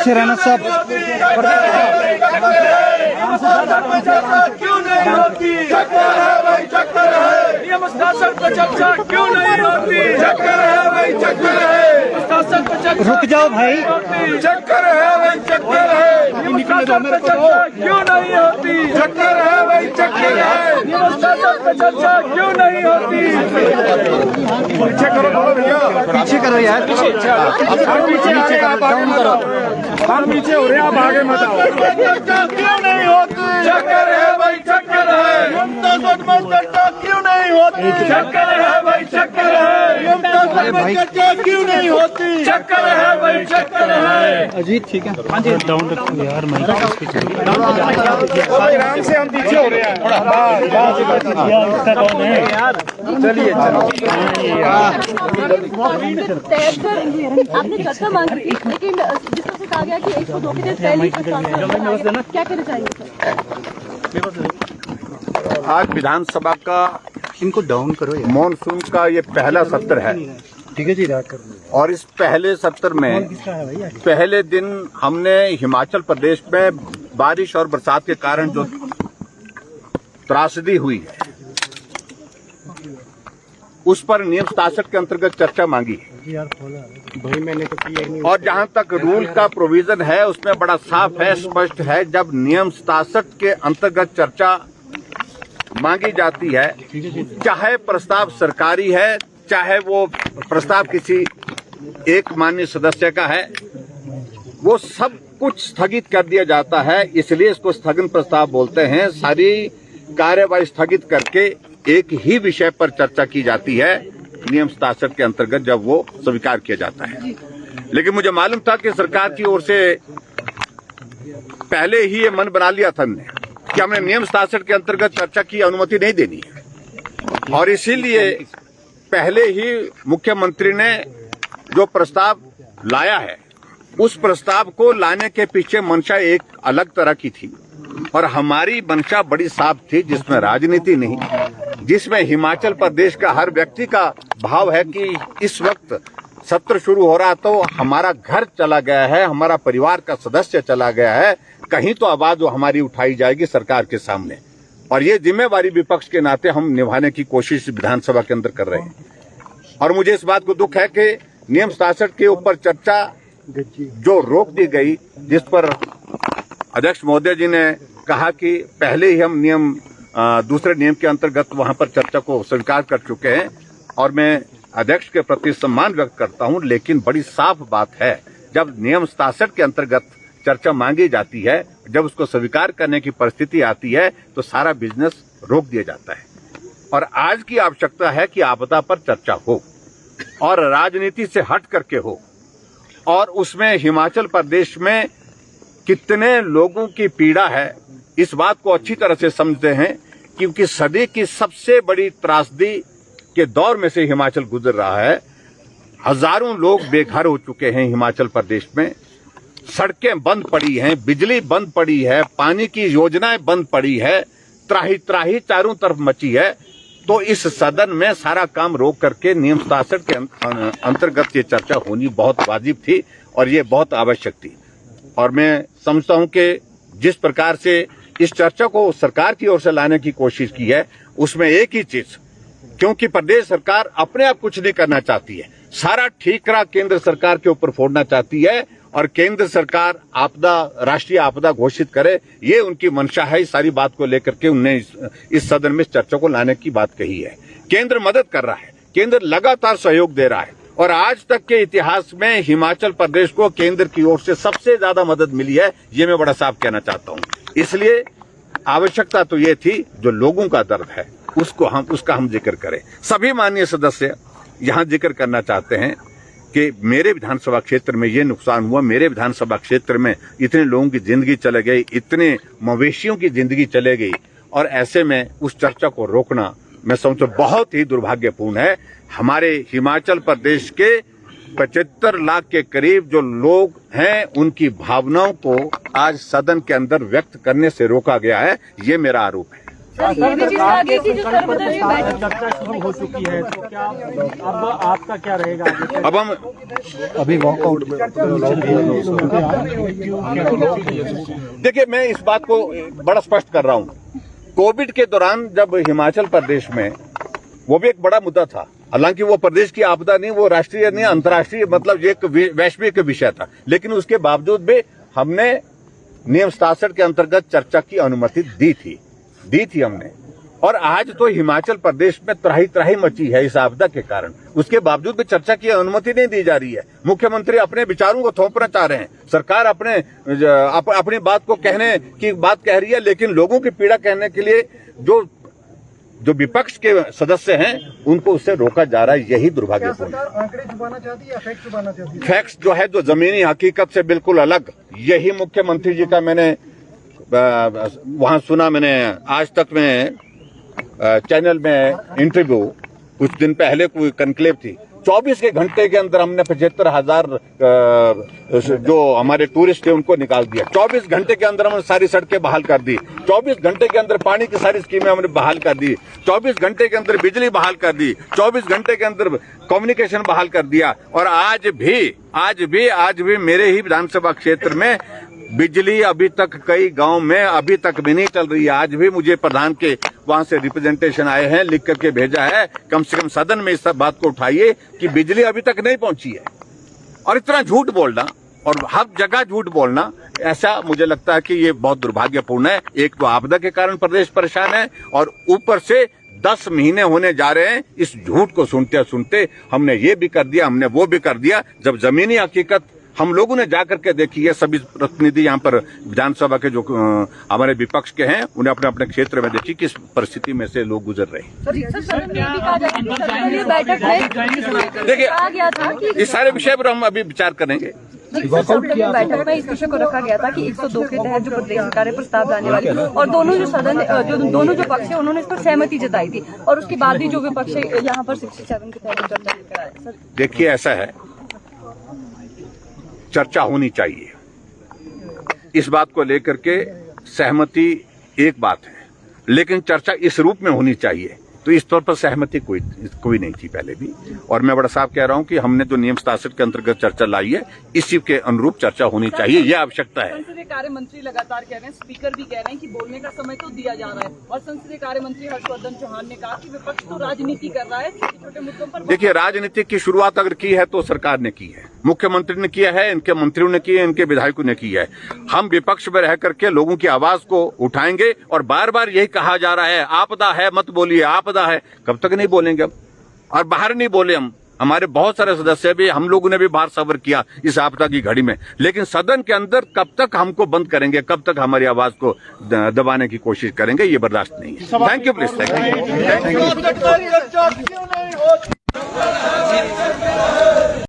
पीछे रहना सब। क्यों नहीं होती? चक्कर है भाई, चक्कर है। नियम शासन पर चर्चा क्यों नहीं होती? चक्कर है भाई, चक्कर है। शासन पर चर्चा रुक जाओ भाई। चक्कर है भाई, चक्कर है। नियम शासन पर चर्चा क्यों नहीं होती? चक्कर है भाई, चक्कर है। नियम शासन पर चर्चा क्यों नहीं होती? पीछे करो थोड़ा भैया, पीछे करो यार, पीछे पीछे आ रहे आप आगे मत आओ। हम पीछे हो रहे हैं, आप आगे मत आओ। क्यों नहीं होती? चक्कर है भाई, चक्कर है। चर्चा क्यों नहीं होती? चक्कर है भाई, चक्कर है। चर्चा क्यों नहीं होती? चक्कर है भाई, चक्कर है। अजीत ठीक है। हाँ जी, डाउन रखो यार माइक। आराम से हम पीछे हो रहे हैं। चलिए आपने चर्चा मांगी थी, लेकिन जिस तरह से कहा गया कि 102 के तहत पहली क्या कहना चाहेंगे सर? आज विधानसभा का इनको डाउन करो यार। मॉनसून का ये पहला सत्र है ठीक है जी, रात करो। और इस पहले सत्र में पहले दिन हमने हिमाचल प्रदेश में बारिश और बरसात के कारण जो त्रासदी हुई है उस पर नियम 67 के अंतर्गत चर्चा मांगी है। और जहां तक रूल का प्रोविजन है उसमें बड़ा साफ है, स्पष्ट है, जब नियम 67 के अंतर्गत चर्चा मांगी जाती है, चाहे प्रस्ताव सरकारी है, चाहे वो प्रस्ताव किसी एक माननीय सदस्य का है, वो सब कुछ स्थगित कर दिया जाता है। इसलिए इसको स्थगन प्रस्ताव बोलते हैं। सारी कार्यवाही स्थगित करके एक ही विषय पर चर्चा की जाती है नियम 67 के अंतर्गत, जब वो स्वीकार किया जाता है। लेकिन मुझे मालूम था कि सरकार की ओर से पहले ही ये मन बना लिया था हमने कि हमने नियम 67 के अंतर्गत चर्चा की अनुमति नहीं देनी है, और इसीलिए पहले ही मुख्यमंत्री ने जो प्रस्ताव लाया है उस प्रस्ताव को लाने के पीछे मंशा एक अलग तरह की थी, और हमारी मंशा बड़ी साफ थी, जिसमें राजनीति नहीं, जिसमें हिमाचल प्रदेश का हर व्यक्ति का भाव है कि इस वक्त सत्र शुरू हो रहा तो हमारा घर चला गया है, हमारा परिवार का सदस्य चला गया है, कहीं तो आवाज वो हमारी उठाई जाएगी सरकार के सामने, और ये जिम्मेवारी विपक्ष के नाते हम निभाने की कोशिश विधानसभा के अंदर कर रहे हैं। और मुझे इस बात को दुख है कि नियम 67 के ऊपर चर्चा जो रोक दी गई, जिस पर अध्यक्ष महोदय जी ने कहा कि पहले ही हम दूसरे नियम के अंतर्गत वहां पर चर्चा को स्वीकार कर चुके हैं, और मैं अध्यक्ष के प्रति सम्मान व्यक्त करता हूं, लेकिन बड़ी साफ बात है, जब नियम 67 के अंतर्गत चर्चा मांगी जाती है, जब उसको स्वीकार करने की परिस्थिति आती है तो सारा बिजनेस रोक दिया जाता है। और आज की आवश्यकता है कि आपदा पर चर्चा हो और राजनीति से हट करके हो, और उसमें हिमाचल प्रदेश में कितने लोगों की पीड़ा है इस बात को अच्छी तरह से समझते हैं, क्योंकि सदी की सबसे बड़ी त्रासदी के दौर में से हिमाचल गुजर रहा है। हजारों लोग बेघर हो चुके हैं हिमाचल प्रदेश में, सड़कें बंद पड़ी हैं, बिजली बंद पड़ी है, पानी की योजनाएं बंद पड़ी है, त्राही त्राही चारों तरफ मची है। तो इस सदन में सारा काम रोक करके नियम 67 के अंतर्गत ये चर्चा होनी बहुत वाजिब थी और ये बहुत आवश्यक थी। और मैं समझता हूं कि जिस प्रकार से इस चर्चा को सरकार की ओर से लाने की कोशिश की है, उसमें एक ही चीज, क्योंकि प्रदेश सरकार अपने आप कुछ नहीं करना चाहती है, सारा ठीकरा केंद्र सरकार के ऊपर फोड़ना चाहती है, और केंद्र सरकार राष्ट्रीय आपदा घोषित करे, ये उनकी मंशा है। इस सारी बात को लेकर के उन्होंने इस सदन में इस चर्चा को लाने की बात कही है। केंद्र मदद कर रहा है, केंद्र लगातार सहयोग दे रहा है, और आज तक के इतिहास में हिमाचल प्रदेश को केंद्र की ओर से सबसे ज्यादा मदद मिली है, ये मैं बड़ा साफ कहना चाहता हूं। इसलिए आवश्यकता तो ये थी, जो लोगों का दर्द है उसका हम जिक्र करें। सभी माननीय सदस्य यहां जिक्र करना चाहते हैं कि मेरे विधानसभा क्षेत्र में ये नुकसान हुआ, मेरे विधानसभा क्षेत्र में इतने लोगों की जिंदगी चले गई, इतने मवेशियों की जिंदगी चले गई, और ऐसे में उस चर्चा को रोकना मैं समझता हूं बहुत ही दुर्भाग्यपूर्ण है। हमारे हिमाचल प्रदेश के 75 लाख के करीब जो लोग हैं, उनकी भावनाओं को आज सदन के अंदर व्यक्त करने से रोका गया है, ये मेरा आरोप है। सर ये भी चीज आ गई थी जो सर्वदलीय बैठक चर्चा शुरू हो चुकी है, तो क्या अब आपका क्या रहेगा आगे? अब हम अभी वॉकआउट देखिए, मैं इस बात को बड़ा स्पष्ट कर रहा हूं। कोविड के दौरान जब हिमाचल प्रदेश में, वो भी एक बड़ा मुद्दा था, हालांकि वो प्रदेश की आपदा नहीं, वो राष्ट्रीय नहीं, अंतर्राष्ट्रीय, मतलब एक वैश्विक विषय था, लेकिन उसके बावजूद भी हमने नियम 67 के अंतर्गत चर्चा की अनुमति दी थी हमने। और आज तो हिमाचल प्रदेश में त्राही त्राही मची है इस आपदा के कारण, उसके बावजूद भी चर्चा की अनुमति नहीं दी जा रही है। मुख्यमंत्री अपने विचारों को थोपना चाह रहे हैं, सरकार अपनी बात को कहने की बात कह रही है, लेकिन लोगों की पीड़ा कहने के लिए जो विपक्ष के सदस्य हैं उनको उससे रोका जा रहा है। यही दुर्भाग्यपूर्ण है। आंकड़े छुपाना चाहती है या फैक्ट छुपाना चाहती है? फैक्ट्स जो है, जो जमीनी हकीकत से बिल्कुल अलग, यही मुख्यमंत्री जी का मैंने वहां सुना। मैंने आज तक में चैनल में इंटरव्यू कुछ दिन पहले कोई कनक्लेव थी, 24 के घंटे के अंदर हमने 75,000 जो हमारे टूरिस्ट थे उनको निकाल दिया। 24 घंटे के अंदर हमने सारी सड़कें बहाल कर दी। 24 घंटे के अंदर पानी की सारी स्कीमें हमने बहाल कर दी। 24 घंटे के अंदर बिजली बहाल कर दी। 24 घंटे के अंदर कम्युनिकेशन बहाल कर दिया। और आज भी मेरे ही विधानसभा क्षेत्र में बिजली अभी तक कई गांव में अभी तक भी नहीं चल रही है। आज भी मुझे प्रधान के वहां से रिप्रेजेंटेशन आए हैं, लिख करके भेजा है, कम से कम सदन में इस बात को उठाइए कि बिजली अभी तक नहीं पहुंची है। और इतना झूठ बोलना और हर जगह झूठ बोलना, ऐसा मुझे लगता है कि ये बहुत दुर्भाग्यपूर्ण है। एक तो आपदा के कारण प्रदेश परेशान है और ऊपर से 10 महीने होने जा रहे हैं इस झूठ को सुनते सुनते। हमने ये भी कर दिया, हमने वो भी कर दिया, जब जमीनी हकीकत हम लोगों ने जाकर के देखी है। सभी प्रतिनिधि यहाँ पर विधानसभा के जो हमारे विपक्ष के हैं, उन्हें अपने अपने क्षेत्र में देखी किस परिस्थिति में से लोग गुजर रहे हैं। देखिए, इस सारे विषय पर हम अभी विचार करेंगे। बैठक में इस विषय को रखा गया था कि 102 के तहत जो प्रदेश सरकार है प्रस्ताव लाने वाली, और दोनों जो पक्ष है उन्होंने इस पर सहमति जताई थी, और उसके बाद ही जो विपक्ष है यहाँ पर 67 के तहत चर्चा लेकर आए। सर देखिए, ऐसा है, चर्चा होनी चाहिए। इस बात को लेकर के सहमति एक बात है, लेकिन चर्चा इस रूप में होनी चाहिए। तो इस तौर पर सहमति कोई नहीं थी पहले भी। और मैं बड़ा साफ कह रहा हूं कि हमने जो नियम 67 के अंतर्गत चर्चा लाई है, इसी के अनुरूप चर्चा होनी चाहिए, यह आवश्यकता है। संसदीय कार्य मंत्री लगातार कह रहे हैं, स्पीकर भी कह रहे हैं कि बोलने का समय तो दिया जा रहा है, और संसदीय कार्य मंत्री हर्षवर्धन चौहान ने कहा कि विपक्ष तो राजनीति कर रहा है, छोटे मुद्दों पर। देखिए, राजनीति की शुरुआत अगर की है तो सरकार ने की है, मुख्यमंत्री ने किया है, इनके मंत्रियों ने की है, इनके विधायकों ने की है। हम विपक्ष में रह करके लोगों की आवाज को उठाएंगे। और बार बार यही कहा जा रहा है, आपदा है मत बोलिए, आपदा है। कब तक नहीं बोलेंगे हम? और बाहर नहीं बोले हम, हमारे बहुत सारे सदस्य भी, हम लोगों ने भी बाहर सब्र किया इस आपदा की घड़ी में, लेकिन सदन के अंदर कब तक हमको बंद करेंगे, कब तक हमारी आवाज को दबाने की कोशिश करेंगे, ये बर्दाश्त नहीं है। Thank you please, thank you.